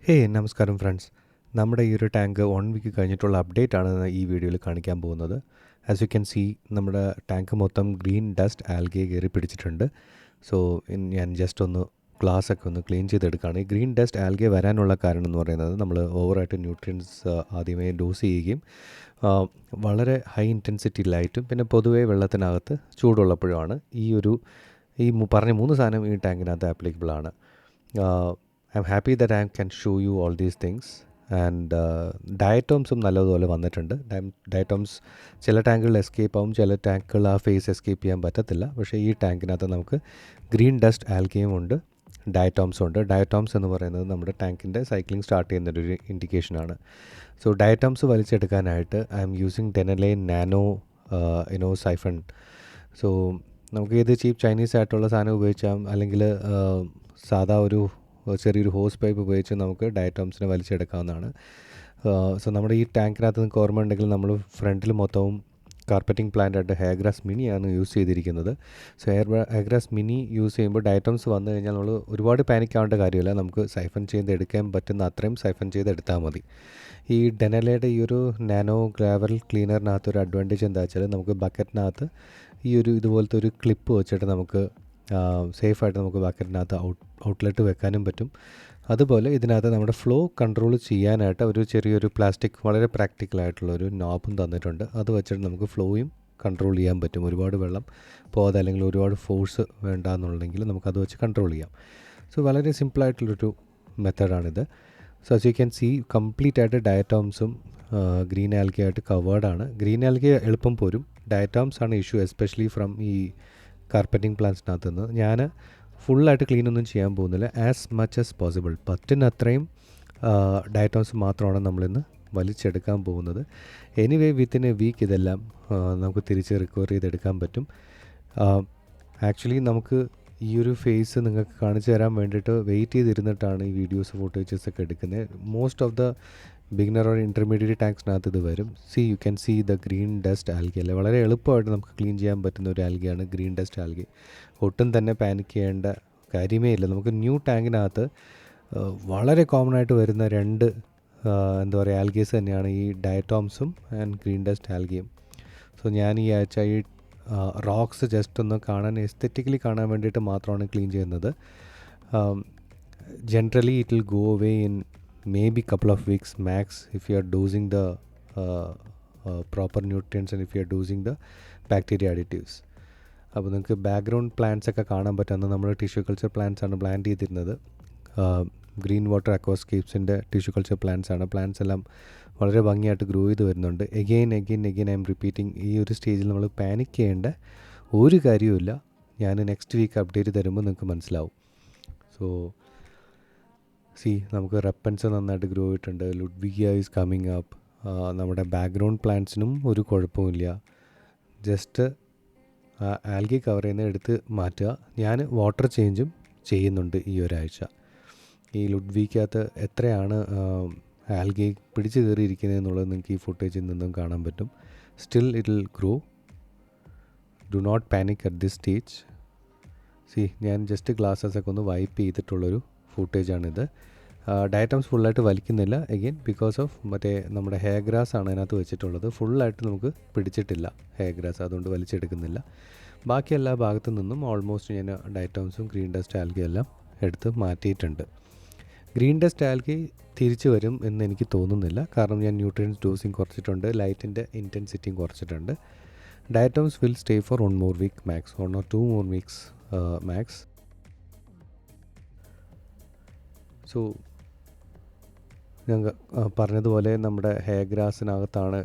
Hey നമസ്കാരം friends. നമ്മുടെ ഈ ഒരു ടാങ്ക് 1 വീക്ക് കഴിഞ്ഞിട്ടുള്ള അപ്ഡേറ്റ് ആണ് ഈ വീഡിയോയിൽ കാണിക്കാൻ പോകുന്നത്. ആസ് യു ക്യാൻ സീ നമ്മുടെ ടാങ്ക് മൊത്തം ഗ്രീൻ ഡസ്റ്റ് ആൽഗെ കയറി പിടിച്ചിട്ടുണ്ട്. സോ ഞാൻ ജസ്റ്റ് ഒന്ന് ഗ്ലാസ് ഒക്കെ ഒന്ന് ക്ലീൻ ചെയ്തെടുക്കുകയാണ്. ഈ ഗ്രീൻ ഡസ്റ്റ് ആൽഗെ വരാനുള്ള കാരണം എന്ന് പറയുന്നത് നമ്മൾ ഓവറായിട്ട് ന്യൂട്രിയൻസ് ആദ്യമേ ഡോസ് ചെയ്യുകയും വളരെ ഹൈ ഇൻറ്റൻസിറ്റി ലൈറ്റും പിന്നെ പൊതുവേ വെള്ളത്തിനകത്ത് ചൂടുള്ളപ്പോഴുമാണ് ഈ പറഞ്ഞ 3 സാധനം ഈ ടാങ്കിനകത്ത് ആപ്ലിക്കബിൾ ആണ്. I'm happy that I can show you all these things. And ഡയറ്റോംസും നല്ലതുപോലെ വന്നിട്ടുണ്ട്. ഡയറ്റോംസ് ചില ടാങ്കുകളിൽ എസ്കേപ്പ് ആവും, ചില ടാങ്കുകൾ ആ ഫേസ് എസ്കേപ്പ് ചെയ്യാൻ പറ്റത്തില്ല. പക്ഷേ ഈ ടാങ്കിനകത്ത് നമുക്ക് ഗ്രീൻ ഡസ്റ്റ് ആൽഗയും ഉണ്ട്, ഡയറ്റോംസും ഉണ്ട്. ഡയറ്റോംസ് എന്ന് പറയുന്നത് നമ്മുടെ ടാങ്കിൻ്റെ സൈക്ലിംഗ് സ്റ്റാർട്ട് ചെയ്യുന്നൊരു ഇൻഡിക്കേഷനാണ്. സോ ഡയറ്റോംസ് വലിച്ചെടുക്കാനായിട്ട് I'm using Dennerle nano siphon. So നമുക്ക് ഇത് ചീപ്പ് ചൈനീസ് ആയിട്ടുള്ള സാധനം ഉപയോഗിച്ചാൽ, അല്ലെങ്കിൽ സാധാ ഒരു ചെറിയൊരു ഹോസ് പൈപ്പ് ഉപയോഗിച്ച് നമുക്ക് ഡയറ്റോംസിനെ വലിച്ചെടുക്കാവുന്നതാണ്. സോ നമ്മുടെ ഈ ടാങ്കിനകത്ത് നിങ്ങൾക്ക് ഓർമ്മ ഉണ്ടെങ്കിൽ നമ്മൾ ഫ്രണ്ടിൽ മൊത്തവും കാർപ്പറ്റിംഗ് പ്ലാന്റ് ആയിട്ട് ഹെയർഗ്രാസ് മിനിയാണ് യൂസ് ചെയ്തിരിക്കുന്നത്. സോ ഹെയർഗ്രാസ് മിനി യൂസ് ചെയ്യുമ്പോൾ ഡയറ്റോംസ് വന്നു കഴിഞ്ഞാൽ നമ്മൾ ഒരുപാട് പാനിക് ആവേണ്ട കാര്യമില്ല. നമുക്ക് സൈഫൺ ചെയ്തെടുക്കാൻ പറ്റുന്ന അത്രയും സൈഫൺ ചെയ്തെടുത്താൽ മതി. ഈ ഡെനലയുടെ ഈ ഒരു നാനോ ഗ്രാവൽ ക്ലീനറിനകത്ത് ഒരു അഡ്വാൻറ്റേജ് എന്താ വെച്ചാൽ നമുക്ക് ബക്കറ്റിനകത്ത് ഇതുപോലത്തെ ഒരു ക്ലിപ്പ് വെച്ചിട്ട് നമുക്ക് സേഫായിട്ട് നമുക്ക് ബക്കറ്റിനകത്ത് ഔട്ട്ലെറ്റ് വെക്കാനും പറ്റും. അതുപോലെ ഇതിനകത്ത് നമ്മുടെ ഫ്ലോ കൺട്രോൾ ചെയ്യാനായിട്ട് ഒരു ചെറിയൊരു പ്ലാസ്റ്റിക് വളരെ പ്രാക്ടിക്കലായിട്ടുള്ളൊരു നോബും തന്നിട്ടുണ്ട്. അത് വെച്ചിട്ട് നമുക്ക് ഫ്ലോയും കൺട്രോൾ ചെയ്യാൻ പറ്റും. ഒരുപാട് വെള്ളം പോകാതെ അല്ലെങ്കിൽ ഒരുപാട് ഫോഴ്സ് വേണ്ട എന്നുണ്ടെങ്കിൽ നമുക്കത് വെച്ച് കൺട്രോൾ ചെയ്യാം. സോ വളരെ സിമ്പിളായിട്ടുള്ളൊരു മെത്തേഡാണിത്. So as you can see complete ആയിട്ട് ഡയറ്റോംസും ഗ്രീൻ ആൽഗെ ആയിട്ട് കവേർഡാണ്. ഗ്രീൻ ആൽഗെ എളുപ്പം പോരും, ഡയറ്റോംസ് ആണ് ഇഷ്യൂ, എസ്പെഷ്യലി ഫ്രം ഈ കാർപ്പറ്റിംഗ് പ്ലാന്റ്സിനകത്ത് നിന്ന്. ഞാൻ ഫുള്ളായിട്ട് ക്ലീനൊന്നും ചെയ്യാൻ പോകുന്നില്ല. ആസ് മച്ച് ആസ് പോസിബിൾ പറ്റുന്നത്രയും ഡയറ്റോംസ് മാത്രമാണ് നമ്മളിന്ന് വലിച്ചെടുക്കാൻ പോകുന്നത്. എനിവേ വിത്തിൻ എ വീക്ക് ഇതെല്ലാം നമുക്ക് തിരിച്ച് റിക്കവർ ചെയ്തെടുക്കാൻ പറ്റും. ആക്ച്വലി നമുക്ക് ഈ ഒരു ഫേസ് നിങ്ങൾക്ക് കാണിച്ചു തരാൻ വേണ്ടിയിട്ട് വെയിറ്റ് ചെയ്തിരുന്നിട്ടാണ് ഈ വീഡിയോസ് ഫുട്ടേജസ് ഒക്കെ എടുക്കുന്നത്. Most of the beginner or intermediate ടാങ്ക്സിനകത്ത് ഇത് വരും. You can see the green dust algae അല്ലേ, വളരെ എളുപ്പമായിട്ട് നമുക്ക് ക്ലീൻ ചെയ്യാൻ പറ്റുന്ന ഒരു ആൽഗയാണ് ഗ്രീൻ ഡസ്റ്റ് ആൽഗെ. ഒട്ടും തന്നെ പാനിക് ചെയ്യേണ്ട കാര്യമേ ഇല്ല. നമുക്ക് ന്യൂ ടാങ്കിനകത്ത് വളരെ കോമൺ ആയിട്ട് വരുന്ന രണ്ട് ആൽഗേസ് തന്നെയാണ് ഈ ഡയറ്റോംസും ആൻഡ് ഗ്രീൻ ഡസ്റ്റ് ആൽഗയും. സോ ഞാൻ ഈ ആഴ്ച ഈ റോക്സ് ജസ്റ്റ് ഒന്ന് കാണാൻ, എസ്തെറ്റിക്കലി കാണാൻ വേണ്ടിയിട്ട് മാത്രമാണ് ക്ലീൻ ചെയ്യുന്നത്. Generally it will go away in maybe couple of weeks max if you are dosing the proper nutrients and if you are dosing the bacteria additives. അപ്പോൾ നിങ്ങൾക്ക് ബാക്ക്ഗ്രൗണ്ട് പ്ലാന്റ്സ് ഒക്കെ കാണാൻ പറ്റുന്ന നമ്മൾ ടിഷ്യൂ കൾച്ചർ പ്ലാന്റ്സ് ആണ് plant ചെയ്തിരുന്നത്. Green water അക്വാസ്കേപ്സിൻ്റെ tissue culture plants ആണ്. പ്ലാന്റ്സ് എല്ലാം വളരെ ഭംഗിയായിട്ട് ഗ്രോ ചെയ്ത് വരുന്നുണ്ട്. എഗെയിൻ ഐ എം റിപ്പീറ്റിംഗ്, ഈ ഒരു സ്റ്റേജിൽ നമ്മൾ പാനിക് ചെയ്യേണ്ട ഒരു കാര്യവുമില്ല. ഞാൻ നെക്സ്റ്റ് വീക്ക് അപ്ഡേറ്റ് തരുമ്പോൾ നിങ്ങൾക്ക് മനസ്സിലാവും. സോ നമുക്ക് റെപ്പൻസ് നന്നായിട്ട് ഗ്രോ ചെയ്തിട്ടുണ്ട്. ലുഡ്വിഗിയ ഈസ് കമ്മിങ് അപ്പ്. നമ്മുടെ ബാക്ക്ഗ്രൗണ്ട് പ്ലാന്റ്സിനും ഒരു കുഴപ്പമില്ല. ജസ്റ്റ് ആൽഗെ കവർ ചെയ്യുന്ന എടുത്ത് മാറ്റുക. ഞാൻ വാട്ടർ ചേഞ്ചും ചെയ്യുന്നുണ്ട് ഈ ഒരാഴ്ച. ഈ ലുഡ്വിഗിക്കകത്ത് എത്രയാണ് ആൽഗെ പിടിച്ച് കയറിയിരിക്കുന്നത് എന്നുള്ളത് നിങ്ങൾക്ക് ഈ ഫുട്ടേജിൽ നിന്നും കാണാൻ പറ്റും. Still it will grow. Do not panic at this stage. ഞാൻ ജസ്റ്റ് ഗ്ലാസ്സസ് ഒക്കെ ഒന്ന് വൈപ്പ് ചെയ്തിട്ടുള്ളൊരു ഫുട്ടേജാണിത്. ഡയറ്റോംസ് ഫുള്ളായിട്ട് വലിക്കുന്നില്ല, എഗെയിൻ ബിക്കോസ് ഓഫ് നമ്മുടെ ഹെയർ ഗ്രാസ് ആണ് അതിനകത്ത് വെച്ചിട്ടുള്ളത്. ഫുള്ളായിട്ട് നമുക്ക് പിടിച്ചിട്ടില്ല ഹെയർ ഗ്രാസ്, അതുകൊണ്ട് വലിച്ചെടുക്കുന്നില്ല. ബാക്കി എല്ലാ ഭാഗത്തു നിന്നും ഓൾമോസ്റ്റ് ഞാൻ ഡയറ്റോംസും ഗ്രീൻ ഡസ്റ്റ് ആൽഗയും എല്ലാം എടുത്ത് മാറ്റിയിട്ടുണ്ട്. ഗ്രീൻ ഡസ്റ്റ് ആൽഗെ തിരിച്ചു വരും എന്ന് എനിക്ക് തോന്നുന്നില്ല, കാരണം ഞാൻ ന്യൂട്രിയൻസ് ഡോസിങ് കുറച്ചിട്ടുണ്ട്, ലൈറ്റിൻ്റെ ഇൻറ്റൻസിറ്റിയും കുറച്ചിട്ടുണ്ട്. Diatoms will stay for 1 more week max, 1 or 2 more weeks max. So ഞങ്ങൾ പറഞ്ഞതുപോലെ നമ്മുടെ ഹെയർ ഗ്രാസിനകത്താണ്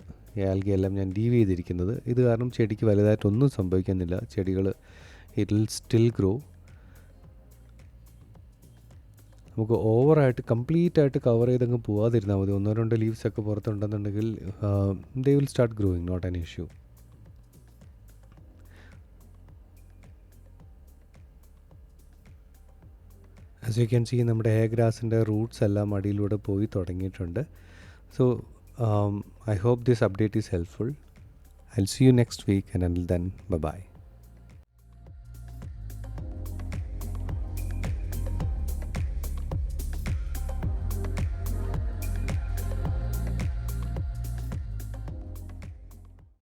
ആൽഗെ എല്ലാം ഞാൻ ലീവ് ചെയ്തിരിക്കുന്നത്. ഇത് കാരണം ചെടിക്ക് വലുതായിട്ടൊന്നും സംഭവിക്കുന്നില്ല. ചെടികൾ ഇറ്റ് വിൽ സ്റ്റിൽ ഗ്രോ. നമുക്ക് ഓവറായിട്ട് കംപ്ലീറ്റ് ആയിട്ട് കവർ ചെയ്തങ്ങ് പോവാതിരുന്നാൽ മതി. 1-2 ലീവ്സ് ഒക്കെ പുറത്തുണ്ടെന്നുണ്ടെങ്കിൽ they will start growing, not an issue. As you can see നമ്മുടെ ഹെയർ ഗ്രാസിൻ്റെ റൂട്ട്സ് എല്ലാം അടിയിലൂടെ പോയി തുടങ്ങിയിട്ടുണ്ട്. So I hope this update is helpful. I will see you next week and until then, bye bye.